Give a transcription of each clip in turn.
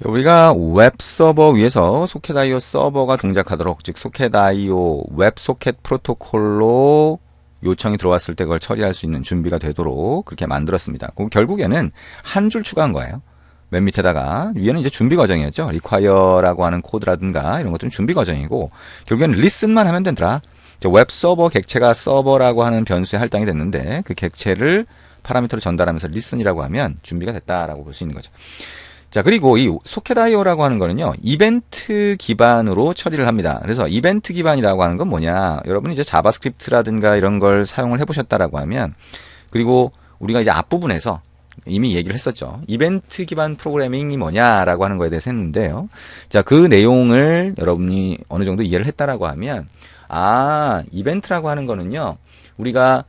우리가 웹 서버 위에서 소켓.io 서버가 동작하도록, 즉 소켓.io 웹 소켓 프로토콜로 요청이 들어왔을 때 그걸 처리할 수 있는 준비가 되도록 그렇게 만들었습니다. 결국에는 한 줄 추가한 거예요. 맨 밑에다가, 위에는 이제 준비 과정이었죠. require라고 하는 코드라든가 이런 것들은 준비 과정이고, 결국에는 listen만 하면 되더라. 웹 서버 객체가 서버라고 하는 변수에 할당이 됐는데, 그 객체를 파라미터로 전달하면서 listen이라고 하면 준비가 됐다라고 볼 수 있는 거죠. 자, 그리고 이 소켓.io라고 하는 거는요, 이벤트 기반으로 처리를 합니다. 그래서 이벤트 기반이라고 하는 건 뭐냐, 여러분이 이제 자바스크립트라든가 이런 걸 사용을 해보셨다라고 하면, 그리고 우리가 이제 앞부분에서 이미 얘기를 했었죠. 이벤트 기반 프로그래밍이 뭐냐라고 하는 거에 대해서 했는데요. 자, 그 내용을 여러분이 어느 정도 이해를 했다라고 하면, 이벤트라고 하는 거는요, 우리가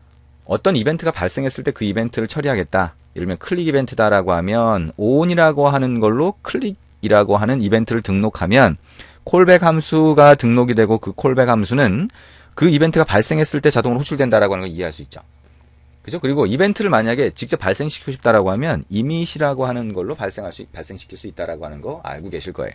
어떤 이벤트가 발생했을 때 그 이벤트를 처리하겠다. 예를 들면 클릭 이벤트다라고 하면 on이라고 하는 걸로 클릭이라고 하는 이벤트를 등록하면 콜백 함수가 등록이 되고, 그 콜백 함수는 그 이벤트가 발생했을 때 자동으로 호출된다라고 하는 걸 이해할 수 있죠. 그죠? 그리고 이벤트를 만약에 직접 발생시키고 싶다라고 하면 이밋이라고 하는 걸로 발생시킬 수 있다라고 하는 거 알고 계실 거예요.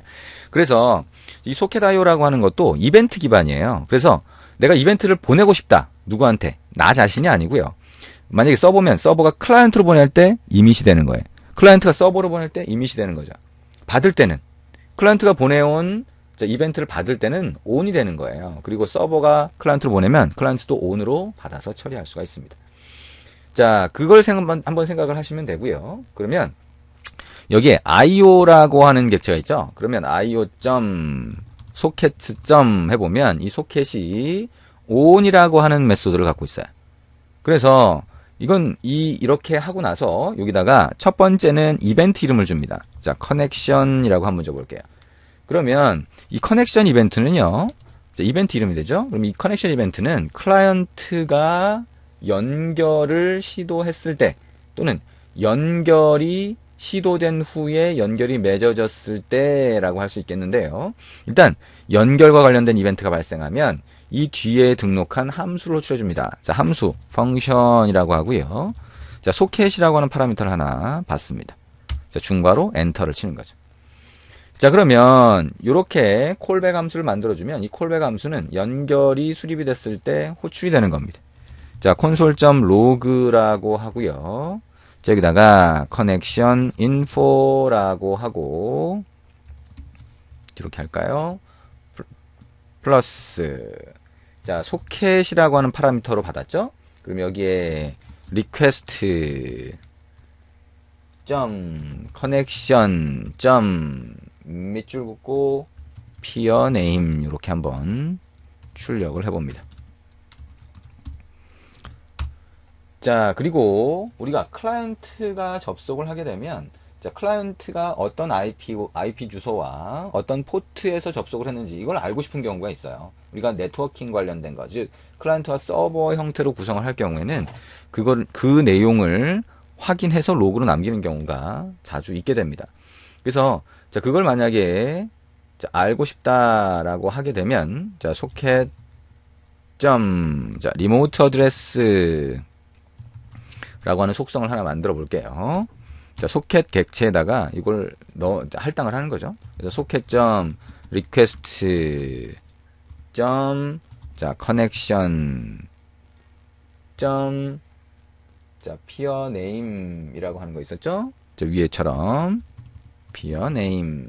그래서 이 소켓.io라고 하는 것도 이벤트 기반이에요. 그래서 내가 이벤트를 보내고 싶다. 누구한테? 나 자신이 아니고요. 만약에 써보면 서버가 클라이언트로 보낼 때 이밋이 되는 거예요. 클라이언트가 서버로 보낼 때 이밋이 되는 거죠. 받을 때는 클라이언트가 보내온 이벤트를 받을 때는 on이 되는 거예요. 그리고 서버가 클라이언트로 보내면 클라이언트도 on으로 받아서 처리할 수가 있습니다. 자, 그걸 한번 생각을 하시면 되고요. 그러면 여기에 io라고 하는 객체가 있죠. 그러면 io.socket. 해보면 이 소켓이 on이라고 하는 메소드를 갖고 있어요. 그래서 이건 이렇게 하고 나서 여기다가 첫 번째는 이벤트 이름을 줍니다. 자, 커넥션이라고 한번 줘볼게요. 그러면 이 커넥션 이벤트는요, 이벤트 이름이 되죠. 그럼 이 커넥션 이벤트는 클라이언트가 연결을 시도했을 때, 또는 연결이 시도된 후에 연결이 맺어졌을 때라고 할 수 있겠는데요. 일단 연결과 관련된 이벤트가 발생하면 이 뒤에 등록한 함수를 호출해줍니다. 자, 함수, 펑션이라고 하고요. 자, 소켓이라고 하는 파라미터를 하나 받습니다. 자, 중괄호 엔터를 치는 거죠. 자, 그러면 이렇게 콜백 함수를 만들어주면 이 콜백 함수는 연결이 수립이 됐을 때 호출이 되는 겁니다. 자, console.log라고 하고요. 자, 여기다가 connection info라고 하고, 이렇게 할까요? 플러스, 자, 소켓이라고 하는 파라미터로 받았죠? 그럼 여기에 request connection 밑줄 긋고 peer name 이렇게 한번 출력을 해봅니다. 자, 그리고 우리가 클라이언트가 접속을 하게 되면, 자, 클라이언트가 어떤 IP 주소와 어떤 포트에서 접속을 했는지 이걸 알고 싶은 경우가 있어요. 우리가 네트워킹 관련된 거, 즉 클라이언트와 서버 형태로 구성을 할 경우에는 그 내용을 확인해서 로그로 남기는 경우가 자주 있게 됩니다. 그래서 자, 그걸 만약에 알고 싶다라고 하게 되면, 자, 소켓 리모트 어드레스 라고 하는 속성을 하나 만들어 볼게요. 자, 소켓 객체에다가 이걸 할당을 하는 거죠. 그래서 socket.request. connection. peer name 이라고 하는 거 있었죠? 저 위에처럼 peer name.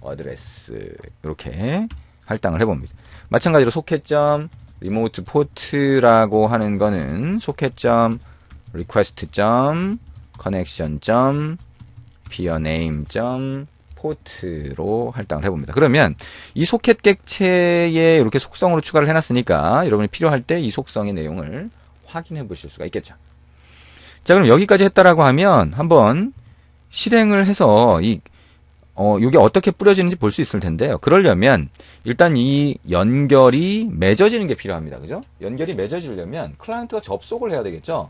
address 이렇게 할당을 해봅니다. 마찬가지로 socket. remote port라고 하는 거는 socket.request. connection. peer name. port로 할당을 해봅니다. 그러면 이 소켓 객체에 이렇게 속성으로 추가를 해놨으니까 여러분이 필요할 때 이 속성의 내용을 확인해 보실 수가 있겠죠. 자, 그럼 여기까지 했다라고 하면 한번 실행을 해서 이게 어떻게 뿌려지는지 볼 수 있을 텐데요. 그러려면 일단 이 연결이 맺어지는 게 필요합니다. 그죠? 연결이 맺어지려면 클라이언트가 접속을 해야 되겠죠?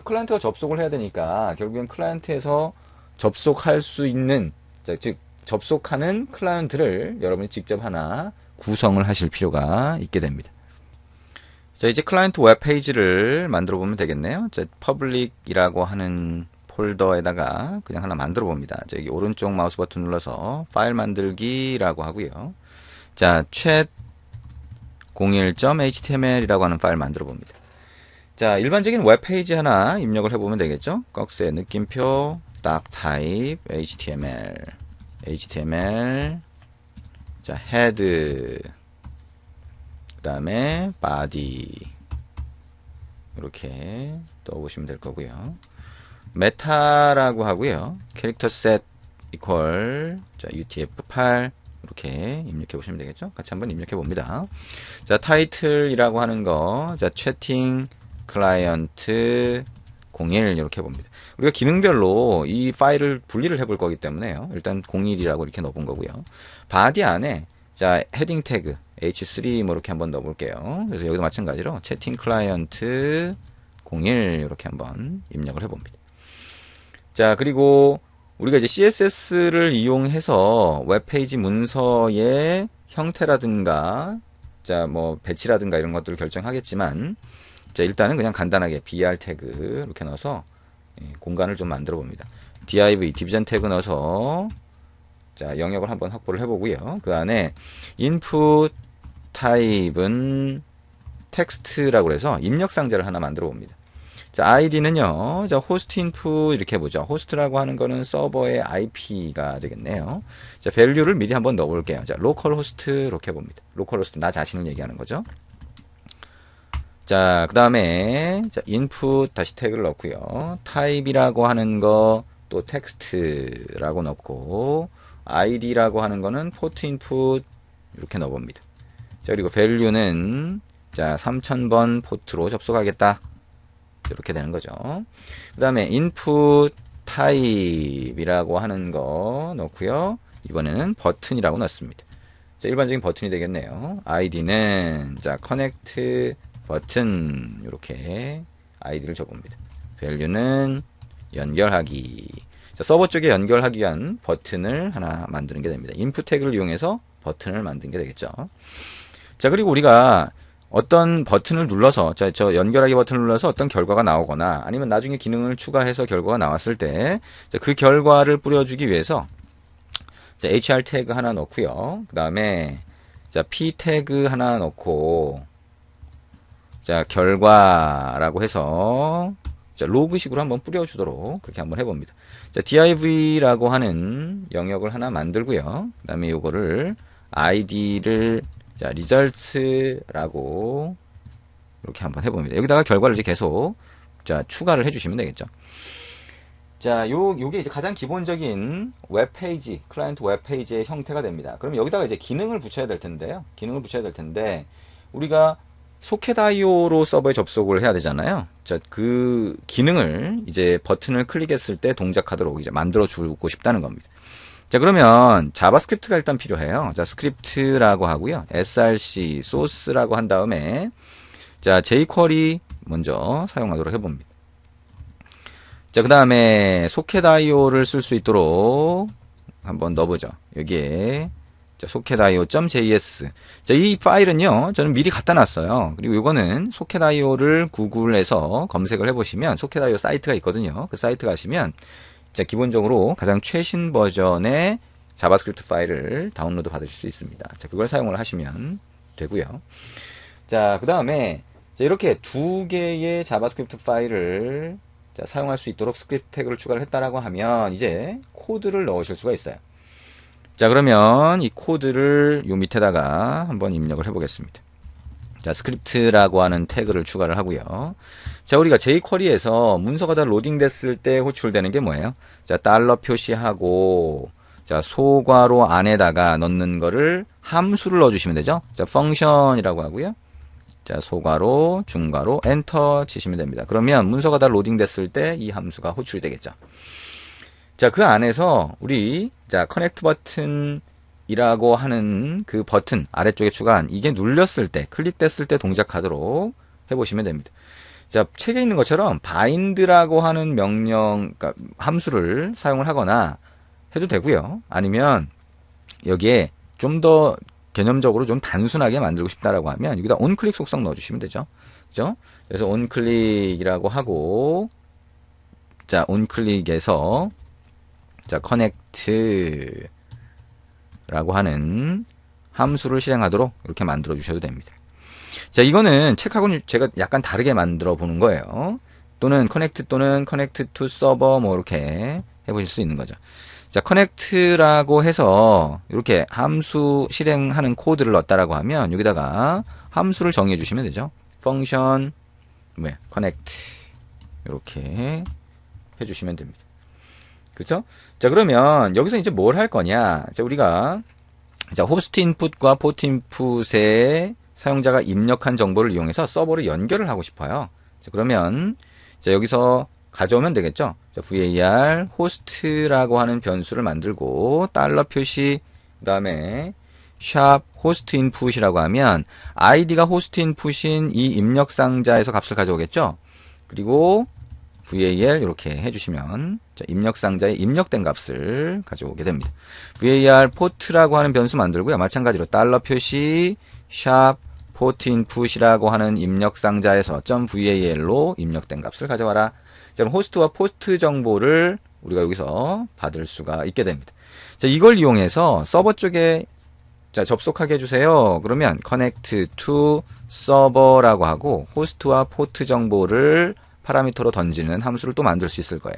클라이언트가 접속을 해야 되니까 결국엔 클라이언트에서 접속할 수 있는, 즉 접속하는 클라이언트를 여러분이 직접 하나 구성을 하실 필요가 있게 됩니다. 자, 이제 클라이언트 웹페이지를 만들어 보면 되겠네요. 자, public이라고 하는 폴더에다가 그냥 하나 만들어 봅니다. 자, 여기 오른쪽 마우스 버튼 눌러서 파일 만들기라고 하고요. 자, chat01.html이라고 하는 파일 만들어 봅니다. 자, 일반적인 웹페이지 하나 입력을 해보면 되겠죠? 꺽쇠 느낌표, 딱 타입, HTML, 자, 헤드, 그 다음에 body, 이렇게 떠보시면 될 거고요. 메타라고 하고요. 캐릭터 셋 이퀄, 자, UTF-8, 이렇게 입력해 보시면 되겠죠? 같이 한번 입력해 봅니다. 자, 타이틀이라고 하는 거, 자, 채팅 클라이언트 01 이렇게 봅니다. 우리가 기능별로 이 파일을 분리를 해볼 거기 때문에요. 일단 01이라고 이렇게 넣어본 거고요. 바디 안에 자, 헤딩 태그 H3 뭐 이렇게 한번 넣어볼게요. 그래서 여기도 마찬가지로 채팅 클라이언트 01 이렇게 한번 입력을 해봅니다. 자, 그리고 우리가 이제 CSS를 이용해서 웹페이지 문서의 형태라든가 자, 뭐 배치라든가 이런 것들을 결정하겠지만 자, 일단은 그냥 간단하게 BR 태그 이렇게 넣어서 공간을 좀 만들어 봅니다. div 디비전 태그 넣어서 자, 영역을 한번 확보를 해보고요. 그 안에 input 타입은 텍스트라고 해서 입력 상자를 하나 만들어 봅니다. 자, id는요. 자, host input 이렇게 해보죠. host라고 하는 거는 서버의 IP가 되겠네요. 자, value를 미리 한번 넣어볼게요. 자, localhost 이렇게 해봅니다. localhost 나 자신을 얘기하는 거죠. 자, 그 다음에 자, input 다시 태그를 넣고요. 타입이라고 하는 거 또 텍스트라고 넣고 id라고 하는 거는 port input 이렇게 넣어봅니다. 자, 그리고 value는 자, 3000번 포트로 접속하겠다. 이렇게 되는 거죠. 그 다음에 input 타입이라고 하는 거 넣고요. 이번에는 버튼이라고 넣습니다. 자, 일반적인 버튼이 되겠네요. id는 자, connect 버튼 이렇게 id를 줘봅니다. value는 연결하기. 자, 서버 쪽에 연결하기 위한 버튼을 하나 만드는 게 됩니다. input 태그를 이용해서 버튼을 만드는 게 되겠죠. 자, 그리고 우리가 어떤 버튼을 눌러서 저 연결하기 버튼을 눌러서 어떤 결과가 나오거나 아니면 나중에 기능을 추가해서 결과가 나왔을 때 그 결과를 뿌려주기 위해서 자, hr 태그 하나 넣고요. 그 다음에 자, p 태그 하나 넣고 자, 결과라고 해서 자, 로그식으로 한번 뿌려주도록 그렇게 한번 해봅니다. 자, div라고 하는 영역을 하나 만들고요. 그 다음에 요거를 id를 자, results라고 이렇게 한번 해봅니다. 여기다가 결과를 이제 계속 자, 추가를 해주시면 되겠죠. 자, 요게 이제 가장 기본적인 웹페이지, 클라이언트 웹페이지의 형태가 됩니다. 그럼 여기다가 이제 기능을 붙여야 될 텐데요. 기능을 붙여야 될 텐데, 우리가 소켓.io로 서버에 접속을 해야 되잖아요. 자, 그 기능을 이제 버튼을 클릭했을 때 동작하도록 이제 만들어 주고 싶다는 겁니다. 자, 그러면 자바스크립트가 일단 필요해요. 자, 스크립트라고 하고요. src 소스라고 한 다음에 자, jQuery 먼저 사용하도록 해봅니다. 자, 그 다음에 소켓.io를 쓸 수 있도록 한번 넣어보죠. 여기에 자, socket.io.js. 자, 이 파일은요, 저는 미리 갖다 놨어요. 그리고 이거는 socket.io를 구글에서 검색을 해보시면 socket.io 사이트가 있거든요. 그 사이트 가시면 자, 기본적으로 가장 최신 버전의 자바스크립트 파일을 다운로드 받으실 수 있습니다. 자, 그걸 사용을 하시면 되고요. 자, 그 다음에 이렇게 두 개의 자바스크립트 파일을 자, 사용할 수 있도록 스크립트 태그를 추가를 했다라고 하면 이제 코드를 넣으실 수가 있어요. 자, 그러면 이 코드를 요 밑에다가 한번 입력을 해보겠습니다. 자, 스크립트라고 하는 태그를 추가를 하고요. 자, 우리가 jQuery에서 문서가 다 로딩됐을 때 호출되는 게 뭐예요? 자, 달러 표시하고 자, 소괄호 안에다가 넣는 거를 함수를 넣어주시면 되죠. 자, 펑션이라고 하고요. 자, 소괄호, 중괄호, 엔터 치시면 됩니다. 그러면 문서가 다 로딩됐을 때 이 함수가 호출이 되겠죠. 자, 그 안에서 우리 자, 커넥트 버튼이라고 하는 그 버튼 아래쪽에 추가한 이게 눌렸을 때, 클릭됐을 때 동작하도록 해보시면 됩니다. 자, 책에 있는 것처럼 bind라고 하는 명령, 그러니까 함수를 사용을 하거나 해도 되고요. 아니면 여기에 좀 더 개념적으로 좀 단순하게 만들고 싶다라고 하면 여기다 onClick 속성 넣어주시면 되죠. 그죠? 그래서 onClick이라고 하고 자, onClick에서 자, connect라고 하는 함수를 실행하도록 이렇게 만들어 주셔도 됩니다. 자, 이거는 책하고는 제가 약간 다르게 만들어 보는 거예요. 또는 connect 또는 connect to server 뭐 이렇게 해보실 수 있는 거죠. 자, connect라고 해서 이렇게 함수 실행하는 코드를 넣었다라고 하면 여기다가 함수를 정의해 주시면 되죠. function connect 이렇게 해주시면 됩니다. 그렇죠? 자, 그러면 여기서 이제 뭘 할 거냐? 자, 우리가 자, 호스트 인풋과 포트 인풋에 사용자가 입력한 정보를 이용해서 서버를 연결을 하고 싶어요. 자, 그러면 자, 여기서 가져오면 되겠죠? 자, var host라고 하는 변수를 만들고 달러 표시 그다음에 샵 호스트 인풋이라고 하면 id가 호스트 인풋인 이 입력 상자에서 값을 가져오겠죠? 그리고 var 이렇게 해주시면 자, 입력 상자에 입력된 값을 가져오게 됩니다. var 포트라고 하는 변수 만들고요. 마찬가지로 달러 표시 샵 포트 인풋이라고 하는 입력 상자에서 .var로 입력된 값을 가져와라. 자, 그럼 호스트와 포트 정보를 우리가 여기서 받을 수가 있게 됩니다. 자, 이걸 이용해서 서버 쪽에 자, 접속하게 해주세요. 그러면 connect to server라고 하고 호스트와 포트 정보를 파라미터로 던지는 함수를 또 만들 수 있을 거예요.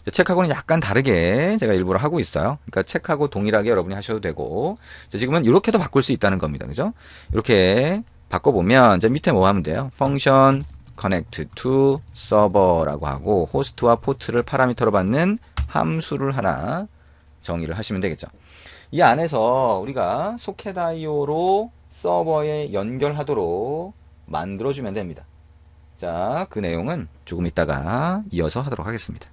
자, 책하고는 약간 다르게 제가 일부러 하고 있어요. 그러니까 책하고 동일하게 여러분이 하셔도 되고 자, 지금은 이렇게도 바꿀 수 있다는 겁니다. 그죠? 이렇게 바꿔보면 이제 밑에 뭐 하면 돼요? function connect to server라고 하고 호스트와 포트를 파라미터로 받는 함수를 하나 정의를 하시면 되겠죠. 이 안에서 우리가 소켓IO로 서버에 연결하도록 만들어주면 됩니다. 자, 그 내용은 조금 이따가 이어서 하도록 하겠습니다.